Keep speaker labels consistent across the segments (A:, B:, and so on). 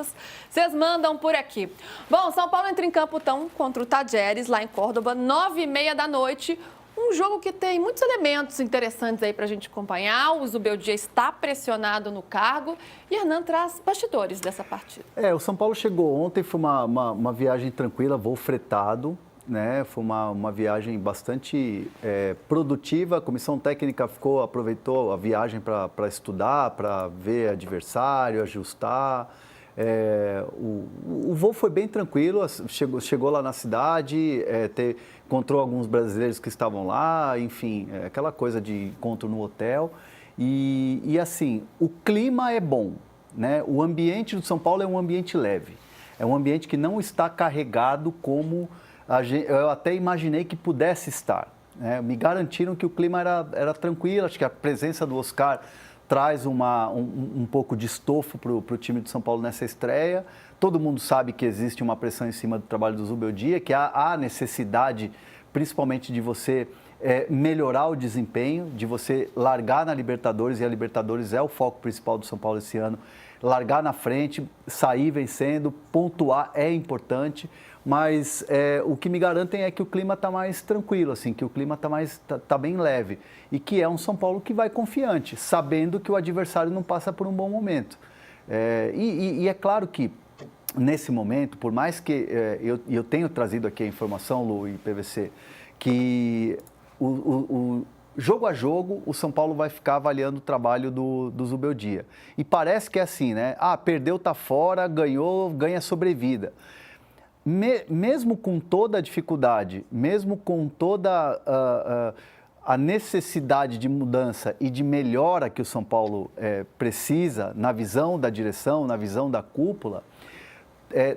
A: perguntas, vocês mandam por aqui. Bom, São Paulo entra em campo, então, contra o Tajeres, lá em Córdoba, 9h30 da noite. Um jogo que tem muitos elementos interessantes aí para a gente acompanhar. O Zubeldia está pressionado no cargo e Hernan traz bastidores dessa partida.
B: O São Paulo chegou ontem, foi uma viagem tranquila, voo fretado, né? Foi uma viagem bastante produtiva. A comissão técnica aproveitou a viagem para estudar, para ver adversário, ajustar. O voo foi bem tranquilo, chegou lá na cidade, encontrou alguns brasileiros que estavam lá, enfim, aquela coisa de encontro no hotel. E assim, o clima é bom, né? O ambiente do São Paulo é um ambiente leve, é um ambiente que não está carregado como eu até imaginei que pudesse estar, né? Me garantiram que o clima era tranquilo, acho que a presença do Oscar traz um pouco de estofo para o time de São Paulo nessa estreia. Todo mundo sabe que existe uma pressão em cima do trabalho do Zubeldia, que há necessidade, principalmente, de você melhorar o desempenho, de você largar na Libertadores, e a Libertadores é o foco principal do São Paulo esse ano, largar na frente, sair vencendo, pontuar é importante, mas o que me garantem é que o clima está mais tranquilo, assim, que o clima tá bem leve e que é um São Paulo que vai confiante, sabendo que o adversário não passa por um bom momento. E é claro que nesse momento, por mais que eu tenha trazido aqui a informação, Lu e PVC, que jogo a jogo, o São Paulo vai ficar avaliando o trabalho do Zubeldia. E parece que é assim, né? Perdeu, tá fora, ganhou, ganha sobrevida. Mesmo com toda a dificuldade, mesmo com toda a necessidade de mudança e de melhora que o São Paulo precisa, na visão da direção, na visão da cúpula,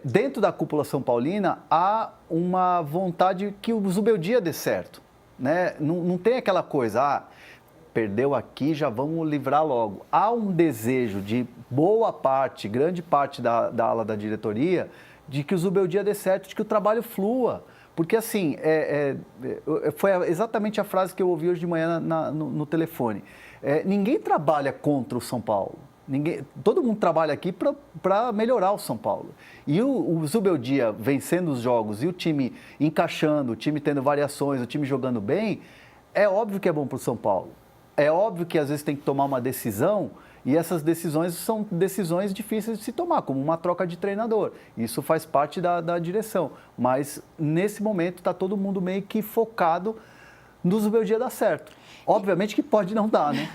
B: dentro da cúpula são paulina, há uma vontade que o Zubeldia dê certo, né? Não tem aquela coisa, perdeu aqui, já vamos livrar logo. Há um desejo de grande parte da ala da diretoria, de que o Zubeldia dê certo, de que o trabalho flua. Porque, assim, foi exatamente a frase que eu ouvi hoje de manhã no telefone. Ninguém trabalha contra o São Paulo. Todo mundo trabalha aqui para melhorar o São Paulo. E o Zubeldia vencendo os jogos e o time encaixando, o time tendo variações, o time jogando bem, é óbvio que é bom para o São Paulo. É óbvio que às vezes tem que tomar uma decisão e essas decisões são decisões difíceis de se tomar, como uma troca de treinador. Isso faz parte da direção. Mas nesse momento está todo mundo meio que focado no Zubeldia dar certo. Obviamente que pode não dar, né?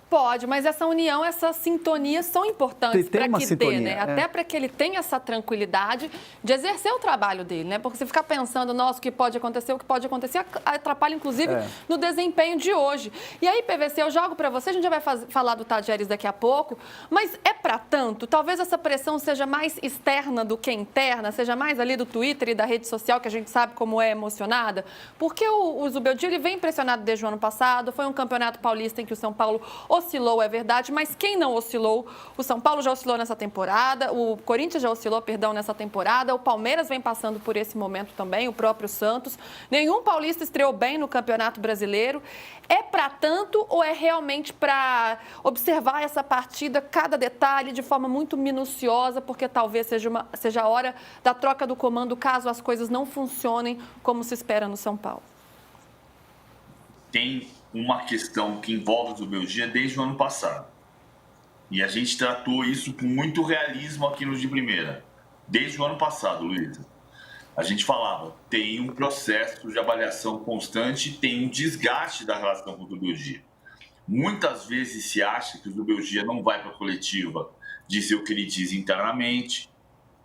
A: Pode, mas essa união, essa sintonia são importantes para que
B: sintonia,
A: dê, né? Até para que ele tenha essa tranquilidade de exercer o trabalho dele, né? Porque se ficar pensando, nossa, o que pode acontecer, atrapalha, inclusive, no desempenho de hoje. E aí, PVC, eu jogo para você, a gente já vai falar do Tajeres daqui a pouco, mas é para tanto? Talvez essa pressão seja mais externa do que interna, seja mais ali do Twitter e da rede social, que a gente sabe como é emocionada, porque o Zubeldia, ele vem impressionado desde o ano passado, foi um campeonato paulista em que o São Paulo oscilou, é verdade, mas quem não oscilou? O São Paulo já oscilou nessa temporada, o Corinthians já oscilou, perdão, nessa temporada, o Palmeiras vem passando por esse momento também, o próprio Santos. Nenhum paulista estreou bem no Campeonato Brasileiro. É para tanto ou é realmente para observar essa partida, cada detalhe, de forma muito minuciosa, porque talvez seja a hora da troca do comando, caso as coisas não funcionem como se espera no São Paulo?
C: Tem uma questão que envolve o Zubeldia desde o ano passado. E a gente tratou isso com muito realismo aqui no De Primeira. Desde o ano passado, Luísa. A gente falava, tem um processo de avaliação constante, tem um desgaste da relação com o Zubeldia. Muitas vezes se acha que o Zubeldia não vai para a coletiva dizer o que ele diz internamente,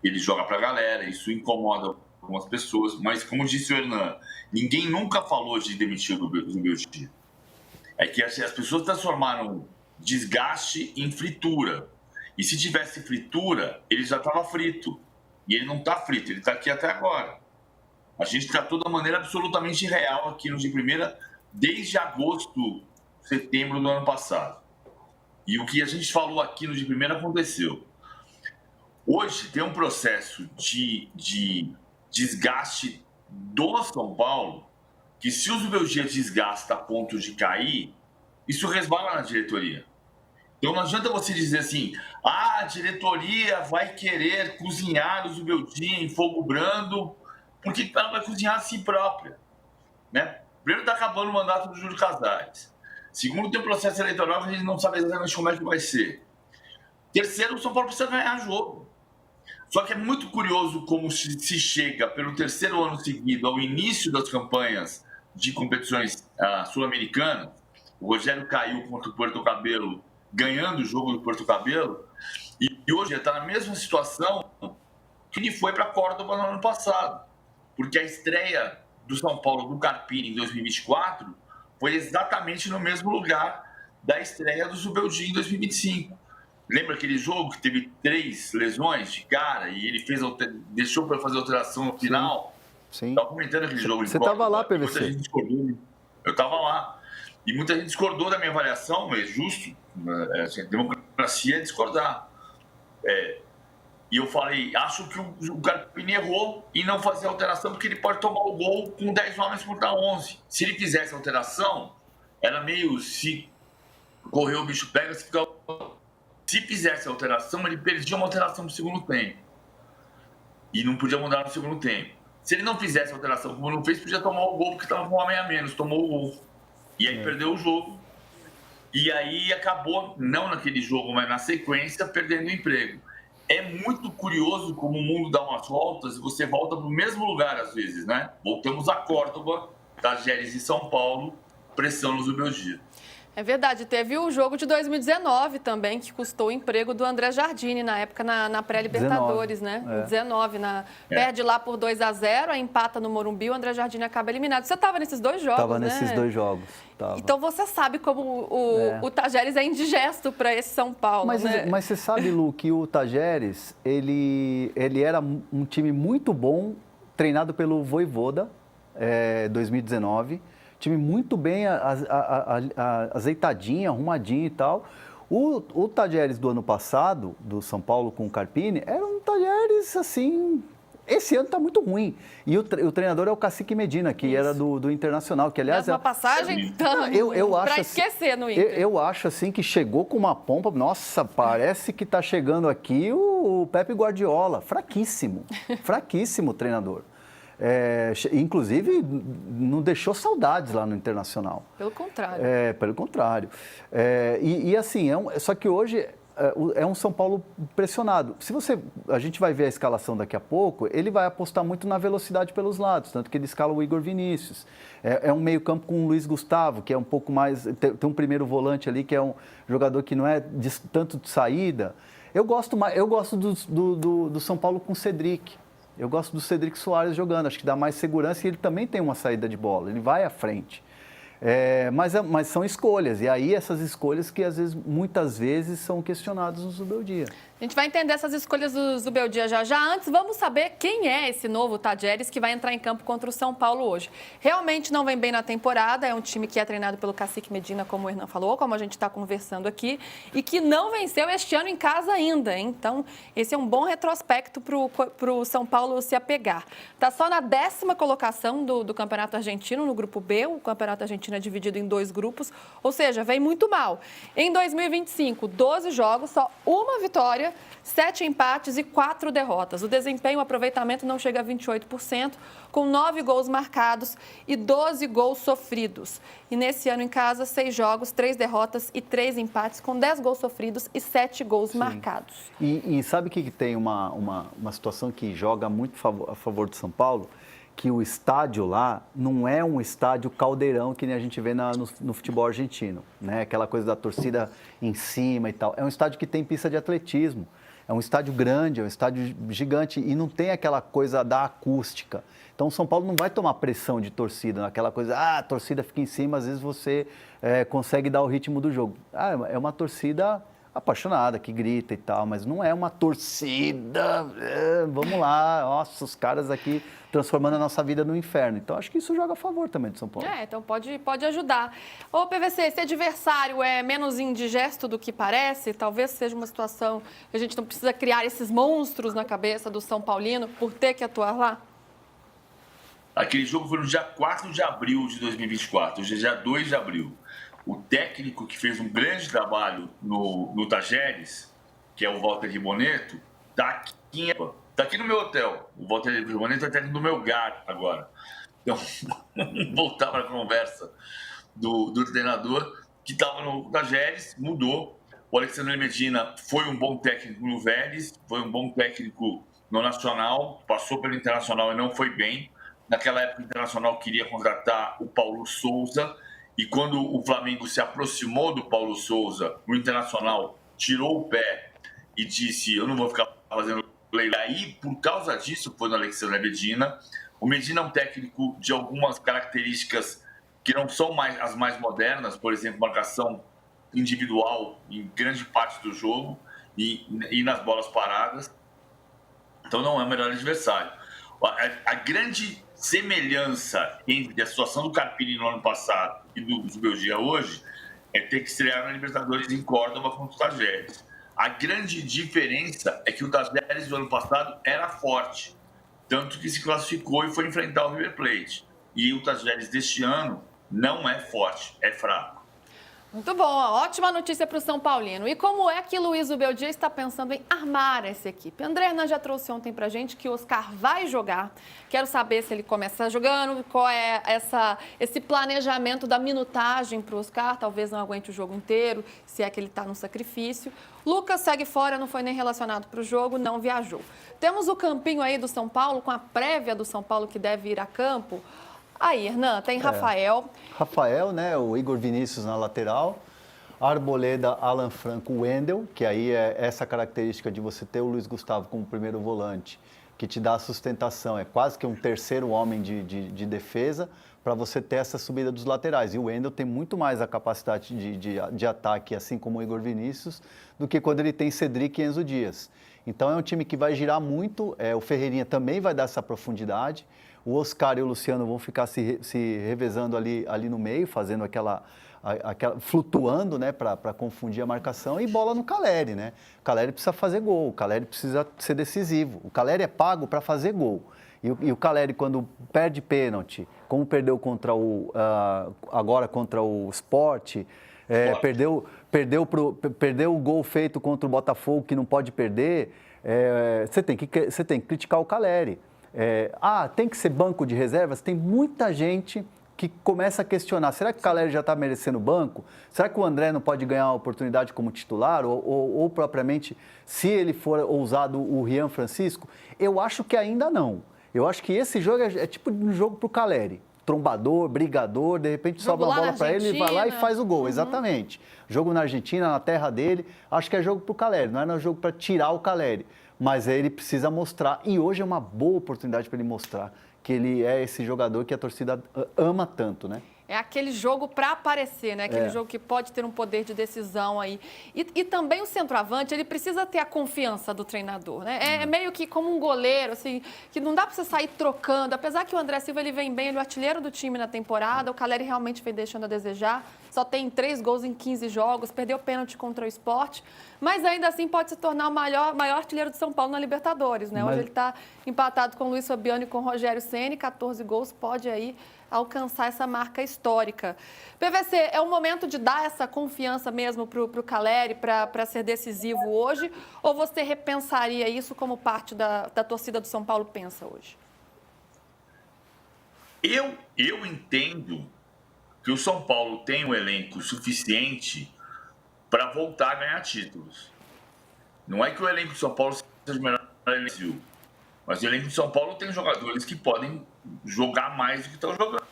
C: ele joga para a galera, isso incomoda algumas pessoas, mas como disse o Hernan, ninguém nunca falou de demitir o Zubeldia. É que as pessoas transformaram desgaste em fritura. E se tivesse fritura, ele já estava frito. E ele não está frito, ele está aqui até agora. A gente tratou da maneira absolutamente real aqui no De Primeira desde agosto, setembro do ano passado. E o que a gente falou aqui no De Primeira aconteceu. Hoje tem um processo de desgaste do São Paulo que se o Zubeldia desgasta a ponto de cair, isso resbala na diretoria. Então não adianta você dizer assim, a diretoria vai querer cozinhar o Zubeldia em fogo brando, porque ela vai cozinhar a si própria. Né? Primeiro está acabando o mandato do Júlio Casares. Segundo, tem um processo eleitoral que a gente não sabe exatamente como é que vai ser. Terceiro, o São Paulo precisa ganhar jogo. Só que é muito curioso como se chega pelo terceiro ano seguido ao início das campanhas de competições sul-americanas. O Rogério caiu contra o Puerto Cabelo, ganhando o jogo do Puerto Cabelo, e hoje está na mesma situação que ele foi para Córdoba no ano passado. Porque a estreia do São Paulo do Carpini em 2024 foi exatamente no mesmo lugar da estreia do Zubeldia em 2025. Lembra aquele jogo que teve 3 lesões de cara e ele deixou para fazer alteração no final?
B: Sim.
C: Estava comentando aquele jogo.
B: Você estava lá, PVC?
C: Muita gente discordou. Eu estava lá. E muita gente discordou da minha avaliação, é justo. Democracia é discordar. E eu falei, acho que o Carpini errou em não fazer alteração, porque ele pode tomar o gol com 10 homens contra 11. Se ele fizesse alteração, era meio se correr o bicho pega, se ficar... Se fizesse alteração, ele perdia uma alteração no segundo tempo. E não podia mudar no segundo tempo. Se ele não fizesse alteração como não fez, podia tomar o gol, porque estava com um homem a menos, tomou o gol. E aí perdeu o jogo. E aí acabou, não naquele jogo, mas na sequência, perdendo o emprego. É muito curioso como o mundo dá umas voltas e você volta para o mesmo lugar às vezes, né? Voltamos a Córdoba, Tajeres e São Paulo, pressão no Zubeldia.
A: É verdade, teve o jogo de 2019 também, que custou o emprego do André Jardine, na época na pré-Libertadores, né? 19, perde lá por 2-0, aí empata no Morumbi, o André Jardine acaba eliminado. Você estava nesses 2 jogos,
B: Estava
A: né?
B: nesses 2 jogos. Tava.
A: Então você sabe como o Tajeres é indigesto para esse São Paulo, né?
B: Mas você sabe, Lu, que o Tajeres, ele era um time muito bom, treinado pelo Vojvoda, 2019. Time muito bem azeitadinho, arrumadinho e tal. O Tajeres do ano passado, do São Paulo com o Carpini, era um Tajeres, assim... Esse ano está muito ruim. E o treinador é o Cacique Medina, que era do Internacional, que aliás...
A: Uma passagem para esquecer no Inter.
B: Eu acho assim que chegou com uma pompa... Nossa, parece que está chegando aqui o Pepe Guardiola. Fraquíssimo. Fraquíssimo o treinador. Inclusive, não deixou saudades lá no Internacional.
A: Pelo contrário.
B: Pelo contrário. Assim, só que hoje é um São Paulo pressionado. A gente vai ver a escalação daqui a pouco, ele vai apostar muito na velocidade pelos lados, tanto que ele escala o Igor Vinícius. É um meio campo com o Luiz Gustavo, que é um pouco mais... Tem um primeiro volante ali, que é um jogador que não é tanto de saída. Eu gosto do São Paulo com o Cedric. Eu gosto do Cedric Soares jogando, acho que dá mais segurança e ele também tem uma saída de bola, ele vai à frente. Mas são escolhas, e aí essas escolhas que muitas vezes são questionadas no Zubeldia.
A: A gente vai entender essas escolhas do Zubeldia já. Antes, vamos saber quem é esse novo Tajeres que vai entrar em campo contra o São Paulo hoje. Realmente não vem bem na temporada, é um time que é treinado pelo Cacique Medina, como o Hernan falou, como a gente está conversando aqui, e que não venceu este ano em casa ainda. Então, esse é um bom retrospecto para o São Paulo se apegar. Está só na 10ª colocação do Campeonato Argentino, no Grupo B. O Campeonato Argentino é dividido em 2 grupos, ou seja, vem muito mal. Em 2025, 12 jogos, só uma vitória, 7 empates e 4 derrotas. O desempenho, o aproveitamento não chega a 28%, com 9 gols marcados e 12 gols sofridos. E nesse ano em casa, 6 jogos, 3 derrotas e 3 empates, com 10 gols sofridos e 7 gols marcados.
B: E sabe que tem uma situação que joga muito a favor do São Paulo? Que o estádio lá não é um estádio caldeirão que nem a gente vê no futebol argentino, né? Aquela coisa da torcida em cima e tal. É um estádio que tem pista de atletismo, é um estádio grande, é um estádio gigante e não tem aquela coisa da acústica. Então, o São Paulo não vai tomar pressão de torcida, aquela coisa, a torcida fica em cima, às vezes você consegue dar o ritmo do jogo. É uma torcida apaixonada, que grita e tal, mas não é uma torcida, vamos lá, nossa, os caras aqui transformando a nossa vida no inferno. Então, acho que isso joga a favor também do São Paulo.
A: Então pode ajudar. Ô, PVC, esse adversário é menos indigesto do que parece? Talvez seja uma situação que a gente não precisa criar esses monstros na cabeça do São Paulino por ter que atuar lá?
C: Aquele jogo foi no dia 4 de abril de 2024, hoje é dia 2 de abril. o técnico que fez um grande trabalho no Tajeres, que é o Walter Ribonetto, está aqui no meu hotel. O Walter Ribonetto é técnico do meu Melgar agora. Então, voltar para a conversa do treinador que estava no Tajeres, mudou. O Alexandre Medina foi um bom técnico no Vélez, foi um bom técnico no Nacional, passou pelo Internacional e não foi bem. Naquela época, o Internacional queria contratar o Paulo Souza, e quando o Flamengo se aproximou do Paulo Souza, o Internacional tirou o pé e disse: eu não vou ficar fazendo play. Aí, por causa disso, foi no Alexandre Medina. O Medina é um técnico de algumas características que não são as mais modernas, por exemplo, marcação individual em grande parte do jogo e nas bolas paradas. Então não é o melhor adversário. A grande semelhança entre a situação do Carpini no ano passado e do Zubeldia hoje é ter que estrear na Libertadores em Córdoba contra o Tajeres. A grande diferença é que o Tajeres do ano passado era forte, tanto que se classificou e foi enfrentar o River Plate. E o Tajeres deste ano não é forte, é fraco.
A: Muito bom, ótima notícia para o São Paulino. E como é que Luiz Zubeldia está pensando em armar essa equipe? André Hernan já trouxe ontem para a gente que o Oscar vai jogar. Quero saber se ele começa jogando, qual é esse planejamento da minutagem para o Oscar. Talvez não aguente o jogo inteiro, se é que ele está no sacrifício. Lucas segue fora, não foi nem relacionado para o jogo, não viajou. Temos o campinho aí do São Paulo, com a prévia do São Paulo que deve ir a campo. Aí, Hernan, tem Rafael.
B: Rafael, né? O Igor Vinícius na lateral. Arboleda, Alan Franco, Wendel, que aí é essa característica de você ter o Luiz Gustavo como primeiro volante, que te dá a sustentação. É quase que um terceiro homem de defesa para você ter essa subida dos laterais. E o Wendel tem muito mais a capacidade de ataque, assim como o Igor Vinícius, do que quando ele tem Cedric e Enzo Dias. Então é um time que vai girar muito. O Ferreirinha também vai dar essa profundidade. O Oscar e o Luciano vão ficar se revezando ali no meio, fazendo aquela flutuando, né, para confundir a marcação, e bola no Caleri, né? O Caleri precisa fazer gol, o Caleri precisa ser decisivo. O Caleri é pago para fazer gol. E o Caleri, quando perde pênalti, como perdeu agora contra o Sport, perdeu o gol feito contra o Botafogo, que não pode perder, você tem que criticar o Caleri. Tem que ser banco de reservas? Tem muita gente que começa a questionar, será que o Caleri já está merecendo banco? Será que o André não pode ganhar uma oportunidade como titular? Ou propriamente, se ele for ousado, o Rian Francisco? Eu acho que ainda não. Eu acho que esse jogo é tipo um jogo para o Caleri. Trombador, brigador, de repente sobra uma bola para ele, ele vai lá e faz o gol. Exatamente. Jogo na Argentina, na terra dele, acho que é jogo para o Caleri, não é jogo para tirar o Caleri. Mas ele precisa mostrar, e hoje é uma boa oportunidade para ele mostrar que ele é esse jogador que a torcida ama tanto, né?
A: É aquele jogo para aparecer, né? Aquele jogo que pode ter um poder de decisão aí. E também o centroavante, ele precisa ter a confiança do treinador, né? É meio que como um goleiro, assim, que não dá para você sair trocando. Apesar que o André Silva, ele vem bem, ele é o artilheiro do time na temporada, o Caleri realmente vem deixando a desejar. Só tem 3 gols em 15 jogos, perdeu pênalti contra o Sport, mas ainda assim pode se tornar o maior artilheiro de São Paulo na Libertadores, né? Hoje ele está empatado com o Luiz Fabiano e com o Rogério Ceni, 14 gols, pode aí alcançar essa marca histórica. PVC, é o momento de dar essa confiança mesmo para o Caleri, para ser decisivo hoje, ou você repensaria isso como parte da torcida do São Paulo pensa hoje?
C: Eu entendo que o São Paulo tem um elenco suficiente para voltar a ganhar títulos. Não é que o elenco do São Paulo seja o melhor do Brasil, mas o elenco do São Paulo tem jogadores que podem jogar mais do que estão jogando.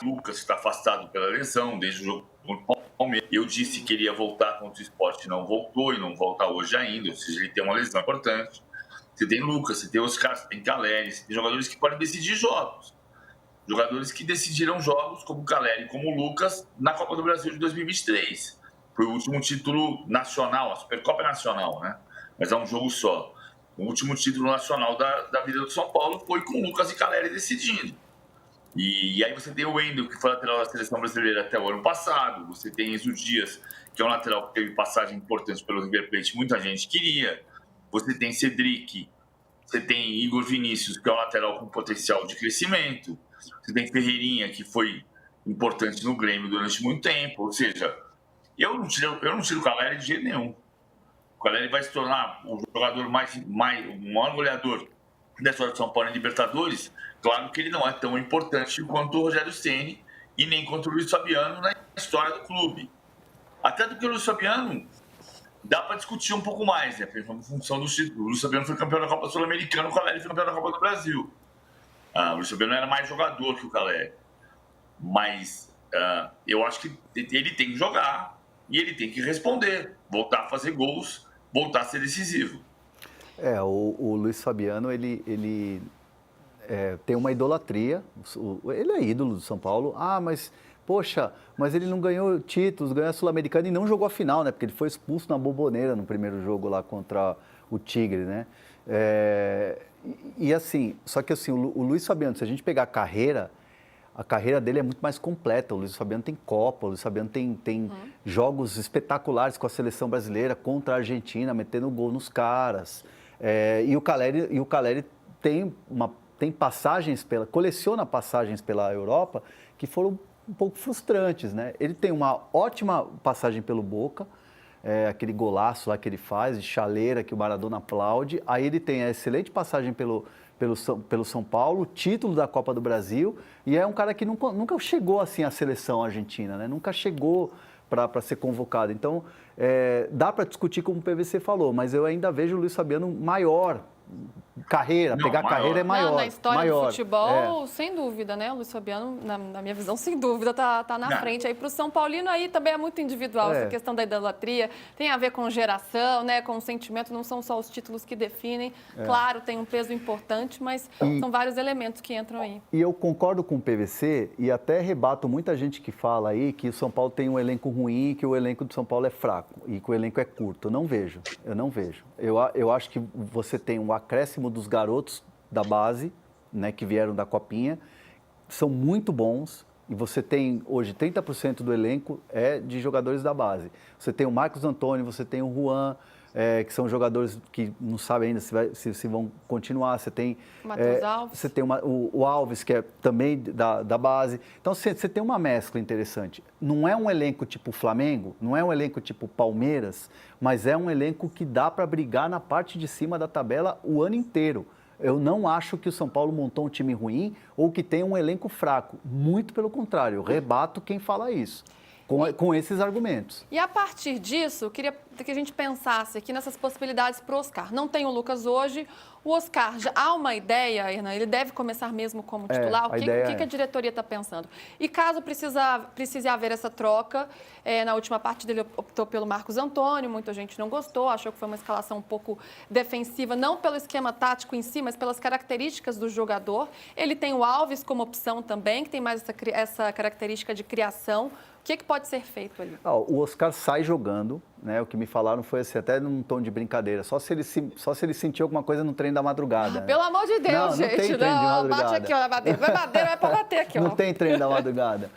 C: O Lucas está afastado pela lesão desde o jogo contra o Palmeiras. Eu disse que ele ia voltar contra o Sport, não voltou e não volta hoje ainda, ou seja, ele tem uma lesão importante. Você tem Lucas, você tem Oscar, você tem Caleri, você tem jogadores que podem decidir jogos. Jogadores que decidiram jogos, como o Caleri, como o Lucas, na Copa do Brasil de 2023. Foi o último título nacional, a Supercopa Nacional, né? Mas é um jogo só. O último título nacional da vida do São Paulo foi com o Lucas e Caleri decidindo. E aí você tem o Wendel, que foi lateral da Seleção Brasileira até o ano passado. Você tem Enzo Dias, que é um lateral que teve passagem importante pelo River Plate, muita gente queria. Você tem Cedric, você tem Igor Vinícius, que é um lateral com potencial de crescimento. Você tem Ferreirinha, que foi importante no Grêmio durante muito tempo. Ou seja, eu não tiro o Caleri de jeito nenhum. O Caleri vai se tornar o jogador o maior goleador da história de São Paulo em Libertadores. Claro que ele não é tão importante quanto o Rogério Ceni e nem quanto o Luiz Fabiano na história do clube. Até do que o Luiz Fabiano dá para discutir um pouco mais, né? Em função do título. O Luiz Fabiano foi campeão da Copa Sul-Americana, o Caleri foi campeão da Copa do Brasil. O Luiz Fabiano era mais jogador que o Caleri. Mas eu acho que ele tem que jogar e ele tem que responder, voltar a fazer gols, voltar a ser decisivo.
B: O Luiz Fabiano, ele tem uma idolatria, ele é ídolo do São Paulo. Mas ele não ganhou títulos, ganhou a Sul-Americana e não jogou a final, né? Porque ele foi expulso na Boboneira no primeiro jogo lá contra o Tigre, né? Só que o Luiz Fabiano, se a gente pegar a carreira dele é muito mais completa. O Luiz Fabiano tem Copa, o Luiz Fabiano tem jogos espetaculares com a seleção brasileira contra a Argentina, metendo gol nos caras. E o Caleri coleciona passagens pela Europa que foram um pouco frustrantes, né? Ele tem uma ótima passagem pelo Boca, aquele golaço lá que ele faz, de chaleira, que o Maradona aplaude. Aí ele tem a excelente passagem pelo São Paulo, título da Copa do Brasil, e é um cara que nunca chegou assim à seleção argentina, né? Nunca chegou para ser convocado. Então, dá para discutir como o PVC falou, mas eu ainda vejo o Luiz Fabiano maior. Carreira é maior.
A: Na história do futebol, sem dúvida, né? O Luiz Fabiano, na minha visão, sem dúvida, tá na frente. Aí para o São Paulino aí também é muito individual essa questão da idolatria. Tem a ver com geração, né? Com sentimento, não são só os títulos que definem. Claro, tem um peso importante, mas são vários elementos que entram aí.
B: E eu concordo com o PVC e até rebato muita gente que fala aí que o São Paulo tem um elenco ruim, que o elenco do São Paulo é fraco e que o elenco é curto. Eu não vejo. Eu acho que você tem um acréscimo dos garotos da base, né, que vieram da Copinha, são muito bons, e você tem hoje 30% do elenco de jogadores da base. Você tem o Marcos Antônio, você tem o Juan, que são jogadores que não sabem ainda se vão continuar. Você tem
A: Matheus Alves.
B: Você tem o Alves, que é também da base. Então, você tem uma mescla interessante. Não é um elenco tipo Flamengo, não é um elenco tipo Palmeiras, mas é um elenco que dá para brigar na parte de cima da tabela o ano inteiro. Eu não acho que o São Paulo montou um time ruim ou que tem um elenco fraco. Muito pelo contrário, eu rebato quem fala isso. Com esses argumentos.
A: E a partir disso, eu queria que a gente pensasse aqui nessas possibilidades para o Oscar. Não tem o Lucas hoje, o Oscar já há uma ideia, Hernan, ele deve começar mesmo como titular? O que a diretoria está pensando? E caso precise haver essa troca, na última partida ele optou pelo Marcos Antônio, muita gente não gostou, achou que foi uma escalação um pouco defensiva, não pelo esquema tático em si, mas pelas características do jogador. Ele tem o Alves como opção também, que tem mais essa característica de criação. O que pode ser feito ali?
B: O Oscar sai jogando, né? O que me falaram foi assim, até num tom de brincadeira, só se ele sentir alguma coisa no treino da madrugada.
A: Pelo amor de Deus, gente.
B: Não tem treino de madrugada.
A: Bate aqui, ó, na madeira. Vai para bater aqui, ó.
B: Não tem treino da madrugada.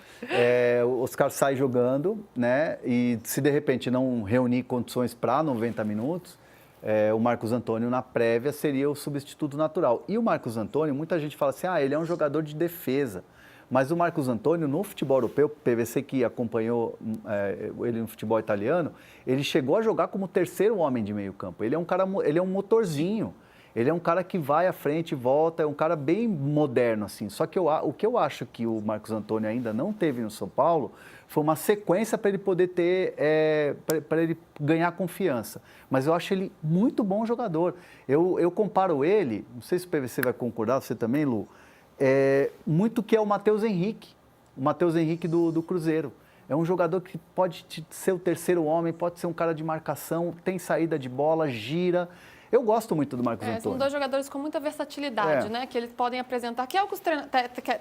B: O Oscar sai jogando, né? E se de repente não reunir condições para 90 minutos, o Marcos Antônio na prévia seria o substituto natural. E o Marcos Antônio, muita gente fala assim, ele é um jogador de defesa. Mas o Marcos Antônio, no futebol europeu, PVC que acompanhou ele no futebol italiano, ele chegou a jogar como terceiro homem de meio campo. Ele é um motorzinho, ele é um cara que vai à frente e volta, é um cara bem moderno, assim. Só que o que eu acho que o Marcos Antônio ainda não teve no São Paulo foi uma sequência para ele poder ter, para ele ganhar confiança. Mas eu acho ele muito bom jogador. Eu comparo ele, não sei se o PVC vai concordar, você também, Lu, muito que é o Matheus Henrique do Cruzeiro. É um jogador que pode ser o terceiro homem, pode ser um cara de marcação, tem saída de bola, gira. Eu gosto muito do Marcos Antônio.
A: São dois jogadores com muita versatilidade, né? Que eles podem apresentar, que é o que os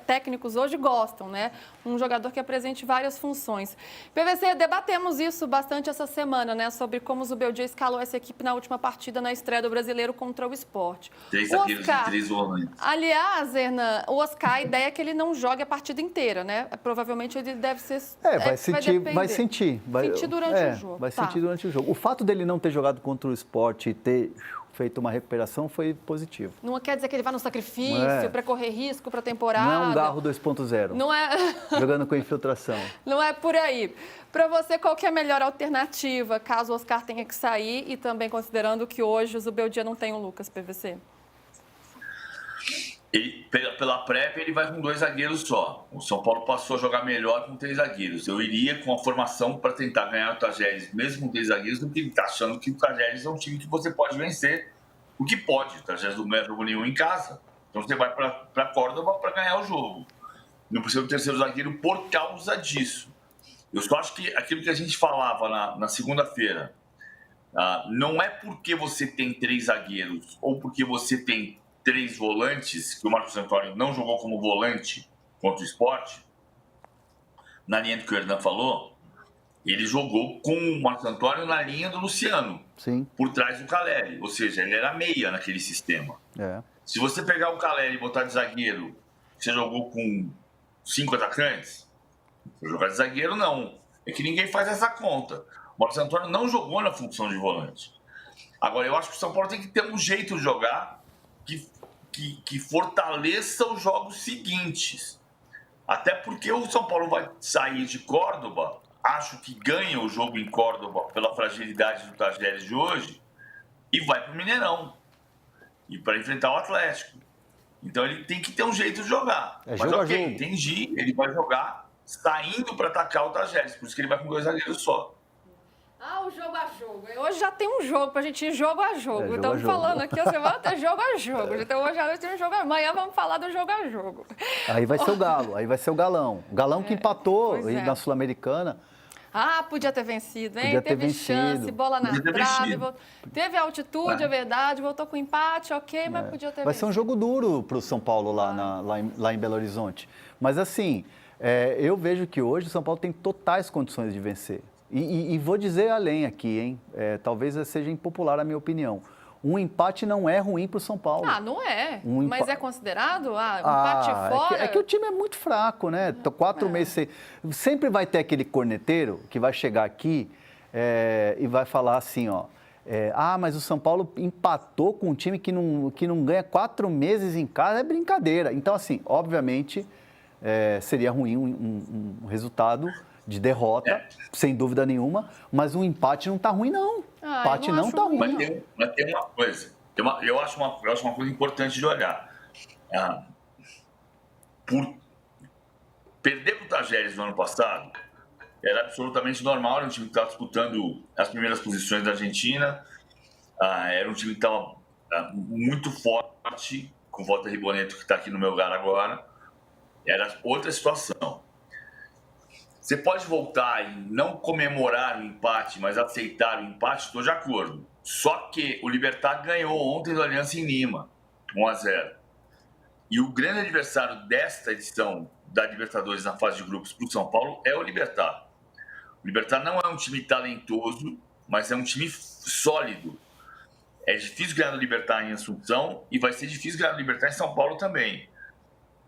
A: técnicos hoje gostam, né? Um jogador que apresente várias funções. PVC, debatemos isso bastante essa semana, né? Sobre como o Zubeldia escalou essa equipe na última partida na estreia do Brasileiro contra o Sport.
C: 3 zagueiros e 3 volantes.
A: Aliás, Hernan, o Oscar, a ideia é que ele não jogue a partida inteira, né? Provavelmente ele deve ser...
B: vai sentir.
A: Sentir durante o jogo.
B: Vai sentir durante o jogo. O fato dele não ter jogado contra o Sport e ter feito uma recuperação, foi positivo.
A: Não quer dizer que ele vai no sacrifício para correr risco para a temporada.
B: Não é um Garro 2.0.
A: Não é...
B: Jogando com infiltração.
A: Não é por aí. Para você, qual que é a melhor alternativa, caso o Oscar tenha que sair e também considerando que hoje o Zubeldia não tem o Lucas, PVC?
C: Pela PrEP, ele vai com 2 zagueiros só. O São Paulo passou a jogar melhor com 3 zagueiros. Eu iria com a formação para tentar ganhar o Tajeres, mesmo com 3 zagueiros, do que ele está achando que o Tajeres é um time que você pode vencer. O que pode. O Tajeres não jogou nenhum em casa. Então você vai para Córdoba para ganhar o jogo. Não precisa do terceiro zagueiro por causa disso. Eu só acho que aquilo que a gente falava na segunda-feira, não é porque você tem 3 zagueiros ou porque você tem 3 volantes, que o Marcos Antônio não jogou como volante contra o Sport, na linha do que o Hernan falou, ele jogou com o Marcos Antônio na linha do Luciano,
B: Sim.
C: por trás do Caleri, ou seja, ele era meia naquele sistema.
B: É.
C: Se você pegar o Caleri e botar de zagueiro, você jogou com 5 atacantes? Se jogar de zagueiro, não. É que ninguém faz essa conta. O Marcos Antônio não jogou na função de volante. Agora, eu acho que o São Paulo tem que ter um jeito de jogar que fortaleça os jogos seguintes. Até porque o São Paulo vai sair de Córdoba, acho que ganha o jogo em Córdoba pela fragilidade do Tajeres de hoje, e vai para o Mineirão. E para enfrentar o Atlético. Então ele tem que ter um jeito de jogar.
B: É
C: Mas
B: jogo a
C: ok,
B: jogo.
C: entendi, ele vai jogar saindo para atacar o Tajeres, por isso que ele vai com 2 zagueiros só.
A: O jogo a jogo. Hoje já tem um jogo pra gente ir jogo a jogo.
B: Jogo
A: Estamos
B: a jogo.
A: falando aqui, você vai ter jogo a jogo. Então hoje à noite tem um jogo. Amanhã vamos falar do jogo a jogo.
B: Aí vai ser o Galo, aí vai ser o Galão. O Galão que empatou
A: pois é.
B: na Sul-Americana.
A: Podia ter vencido, hein?
B: Podia ter
A: Teve
B: vencido.
A: chance, bola na
C: Podia ter
A: trave.
C: vencido.
A: Teve altitude, é verdade. Voltou com empate, ok, mas podia ter
B: Vai ser um jogo duro para o São Paulo lá em Belo Horizonte. Mas assim, eu vejo que hoje o São Paulo tem totais condições de vencer. E vou dizer além aqui, hein? Talvez seja impopular a minha opinião. Um empate não é ruim para o São Paulo.
A: Não é. Mas é considerado? Empate
B: É
A: fora?
B: que o time é muito fraco, né? 4 meses. Sempre vai ter aquele corneteiro que vai chegar aqui e vai falar assim, ó. Mas o São Paulo empatou com um time que não ganha 4 meses em casa. É brincadeira. Então, assim, obviamente, seria ruim um resultado de derrota, sem dúvida nenhuma, mas um empate não tá ruim, não. Empate não tá ruim.
C: Mas tem uma coisa, eu acho uma coisa importante de olhar. Por perder para o Tajeres no ano passado, era absolutamente normal, era um time que estava disputando as primeiras posições da Argentina, era um time que estava muito forte, com o Walter Ribonetto, que está aqui no meu lugar agora, era outra situação. Você pode voltar e não comemorar o empate, mas aceitar o empate, estou de acordo. Só que o Libertad ganhou ontem do Aliança em Lima, 1-0. E o grande adversário desta edição da Libertadores na fase de grupos para o São Paulo é o Libertad. O Libertad não é um time talentoso, mas é um time sólido. É difícil ganhar no Libertad em Assunção e vai ser difícil ganhar no Libertad em São Paulo também.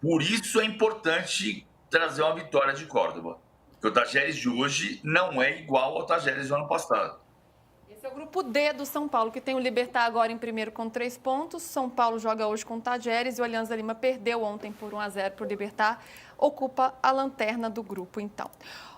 C: Por isso é importante trazer uma vitória de Córdoba. Porque o Tajeres de hoje não é igual ao Tajeres do ano passado.
A: Esse é o grupo D do São Paulo, que tem o Libertad agora em primeiro com 3 pontos. São Paulo joga hoje com o Tajeres e o Alianza Lima perdeu ontem por 1-0 para o Libertad. Ocupa a lanterna do grupo, então.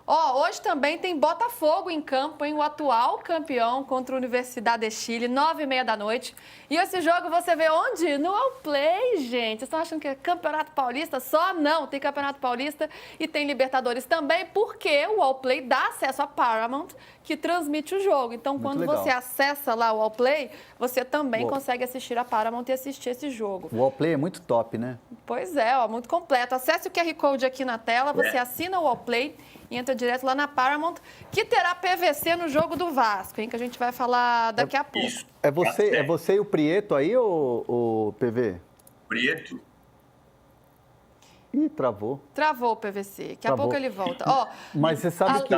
A: Hoje também tem Botafogo em campo, hein? O atual campeão contra a Universidade de Chile, 9h30 da noite. E esse jogo você vê onde? No Allplay, gente. Vocês estão achando que é Campeonato Paulista? Só não, tem Campeonato Paulista e tem Libertadores também, porque o Allplay dá acesso à Paramount, que transmite o jogo. Então, quando você acessa lá o Allplay, você também consegue assistir a Paramount e assistir esse jogo.
B: O Allplay é muito top, né?
A: Pois é, muito completo. Acesse o QR Code aqui na tela, você assina o Allplay e entra direto lá na Paramount, que terá PVC no jogo do Vasco, hein, que a gente vai falar daqui a pouco.
C: Isso.
B: É você e o Prieto aí, ou PV?
C: Prieto?
B: Ih, travou.
A: Travou o PVC. Daqui a pouco ele volta.
B: Mas você sabe que...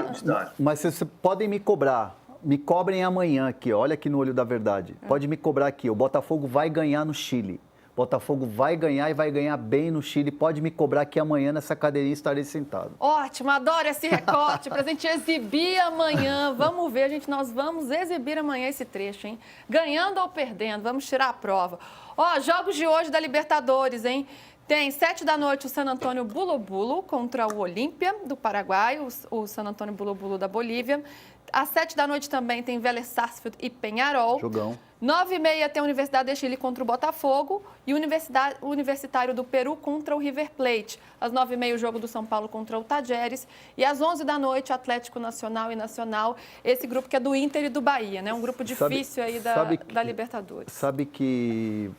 B: Mas vocês podem me cobrar. Me cobrem amanhã aqui, olha aqui no Olho da Verdade. Pode me cobrar aqui. O Botafogo vai ganhar no Chile. Botafogo vai ganhar e vai ganhar bem no Chile. Pode me cobrar que amanhã nessa cadeirinha estarei sentado.
A: Ótimo, adoro esse recorte para a gente exibir amanhã. Vamos ver, gente, nós vamos exibir amanhã esse trecho, hein? Ganhando ou perdendo, vamos tirar a prova. Ó, jogos de hoje da Libertadores, hein? Tem 7 da noite o San Antonio Bulo-Bulo contra o Olímpia do Paraguai, o San Antonio Bulo-Bulo da Bolívia. Às 7 da noite também tem Vélez Sarsfield e Peñarol.
B: Jogão.
A: 9h30 tem a Universidade de Chile contra o Botafogo e o Universitário do Peru contra o River Plate. Às 9h30 o jogo do São Paulo contra o Tajeres. E às 11 da noite Atlético Nacional e Nacional, esse grupo que é do Inter e do Bahia, né? Um grupo difícil aí da Libertadores.
B: Sabe que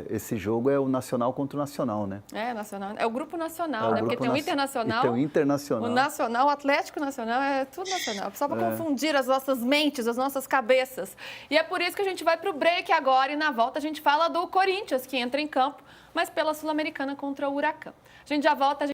B: esse jogo é o Nacional contra o Nacional, né?
A: É, Nacional. É o grupo nacional, né? Porque tem o Internacional.
B: E tem o Internacional.
A: O Nacional, o Atlético Nacional, é tudo nacional. Só para confundir as nossas mentes, as nossas cabeças. E é por isso que a gente vai para o break agora e na volta a gente fala do Corinthians, que entra em campo, mas pela Sul-Americana contra o Huracan. A gente já volta.